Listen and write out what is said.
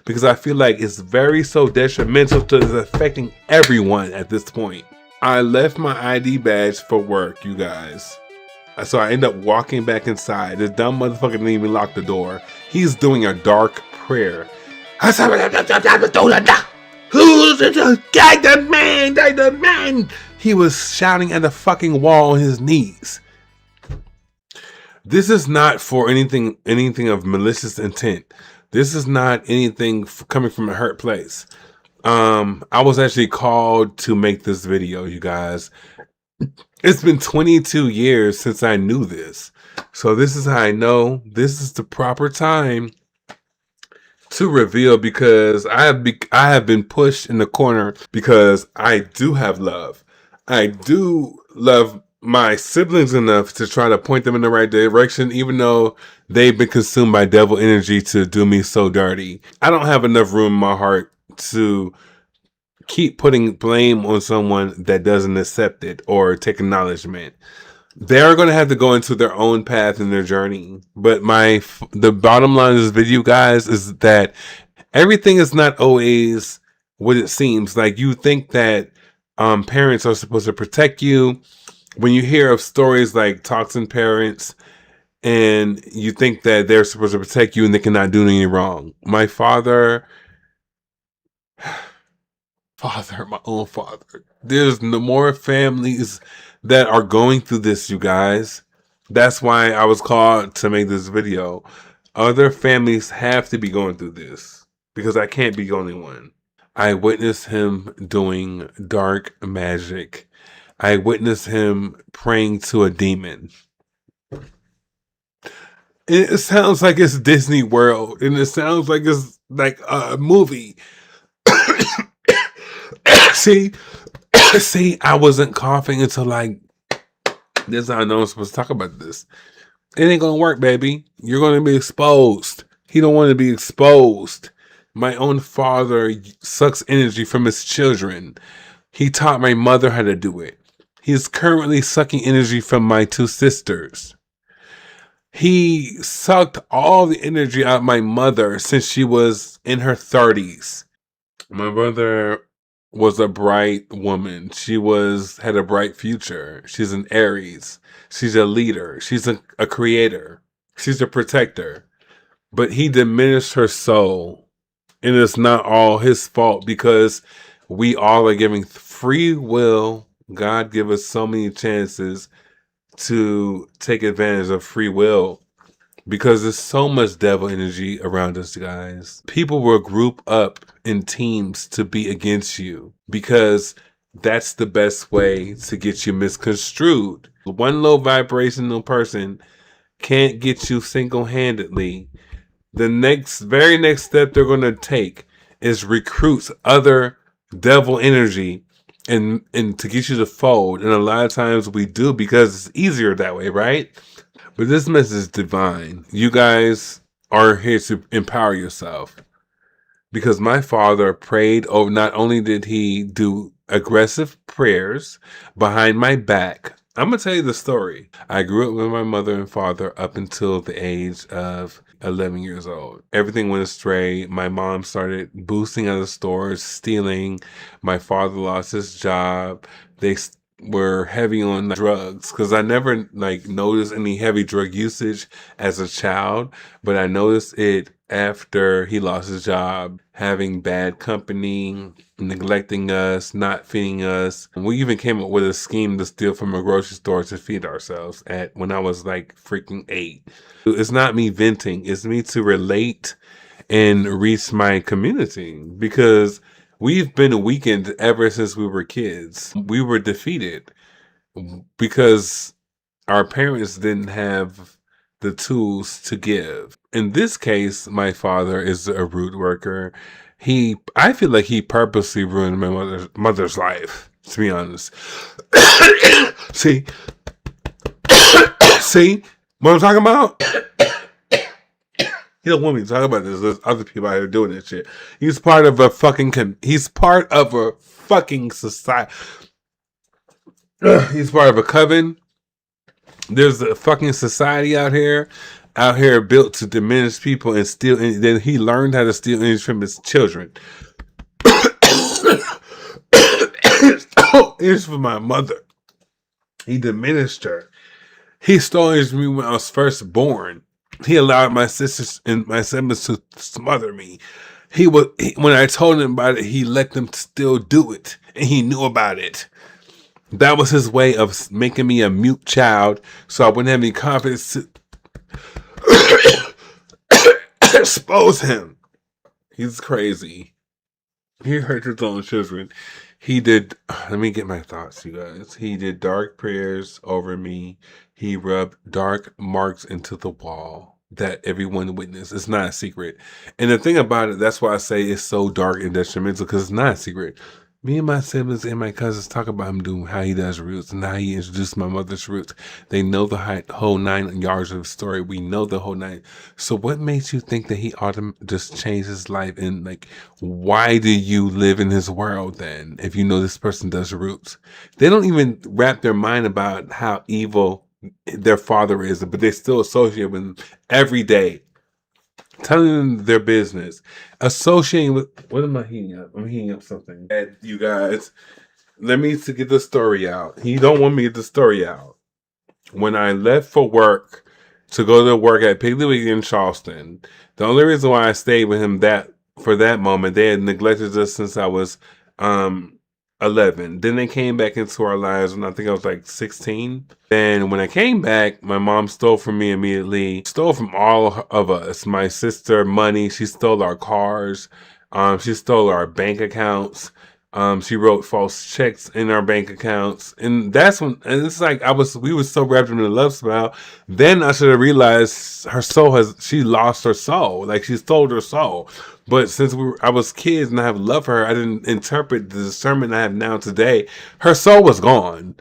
because I feel like it's very so detrimental to it's affecting everyone at this point. I left my ID badge for work, you guys. So I end up walking back inside. This dumb motherfucker didn't even lock the door. He's doing a dark prayer. Guide the man. He was shouting at the fucking wall on his knees. This is not for anything of malicious intent. This is not anything coming from a hurt place. I was actually called to make this video, you guys. It's been 22 years since I knew this. So this is how I know this is the proper time to reveal, because I have been pushed in the corner, because I do have love. I do love my siblings enough to try to point them in the right direction, even though they've been consumed by devil energy to do me so dirty. I don't have enough room in my heart to keep putting blame on someone that doesn't accept it or take acknowledgement. They're going to have to go into their own path in their journey. But the bottom line of this video, guys, is that everything is not always what it seems. Like, you think that parents are supposed to protect you. When you hear of stories like toxic parents, and you think that they're supposed to protect you and they cannot do anything wrong. My father, my own father. There's no more families that are going through this, you guys. That's why I was called to make this video. Other families have to be going through this, because I can't be the only one. I witnessed him doing dark magic. I witnessed him praying to a demon. It sounds like it's Disney World, and it sounds like it's like a movie. See, I wasn't coughing until like this. I know I'm supposed to talk about this. It ain't gonna work, baby. You're gonna be exposed. He don't want to be exposed. My own father sucks energy from his children. He taught my mother how to do it. He's currently sucking energy from my two sisters. He sucked all the energy out of my mother since she was in her 30s. My mother was a bright woman. She had a bright future. She's an Aries. She's a leader. She's a creator. She's a protector. But he diminished her soul. And it's not all his fault, because we all are giving free will. God give us so many chances to take advantage of free will, because there's so much devil energy around us, guys. People will group up in teams to be against you, because that's the best way to get you misconstrued. One low vibrational person can't get you single-handedly. The very next step they're going to take is recruit other devil energy and to get you to fold. And a lot of times we do, because it's easier that way, right? But this message is divine. You guys are here to empower yourself, because my father prayed over. Not only did he do aggressive prayers behind my back. I'm going to tell you the story. I grew up with my mother and father up until the age of 11 years old. Everything went astray. My mom started boosting out of stores, stealing. My father lost his job. They were heavy on drugs, because I never noticed any heavy drug usage as a child, but I noticed it after he lost his job, having bad company, neglecting us, not feeding us. We even came up with a scheme to steal from a grocery store to feed ourselves when I was like freaking 8. It's not me venting, it's me to relate and reach my community, because we've been weakened ever since we were kids. We were defeated because our parents didn't have the tools to give. In this case, my father is a root worker. I feel like he purposely ruined my mother's life, to be honest. See what I'm talking about? He don't want me to talk about this. There's other people out here doing this shit. He's part of a fucking society. He's part of a coven. There's a fucking society out here out here built to diminish people and steal. And then he learned how to steal energy from his children. It's for my mother. He diminished her. He stole it from me when I was first born. He allowed my sisters and my siblings to smother me. When I told him about it, he let them still do it, and he knew about it. That was his way of making me a mute child, so I wouldn't have any confidence to expose him. He's crazy. He hurt his own children. He did, let me get my thoughts, you guys. He did dark prayers over me. He rubbed dark marks into the wall that everyone witnessed. It's not a secret. And the thing about it, that's why I say it's so dark and detrimental, because it's not a secret. Me and my siblings and my cousins talk about him doing how he does roots and how he introduced my mother's roots. They know the whole 9 yards of the story. We know the whole 9. So what makes you think that he just changed his life? And like, why do you live in his world then if you know this person does roots? They don't even wrap their mind about how evil their father is, but they still associate with him every day, telling them their business, associating with. What am I heating up? I'm heating up something. And you guys, let me to get the story out. He don't want me to get the story out. When I left for work to go to work at Piggly Wiggly in Charleston, the only reason why I stayed with him for that moment, they had neglected us since I was 11. Then they came back into our lives when I think I was like 16. Then when I came back, my mom stole from me immediately. Stole from all of us. My sister money. She stole our cars. She stole our bank accounts. She wrote false checks in our bank accounts. And that's when, and it's like we were so wrapped in a love spell. Then I should have realized she lost her soul. Like she stole her soul. But since I was kids and I have love for her, I didn't interpret the discernment I have now today. Her soul was gone.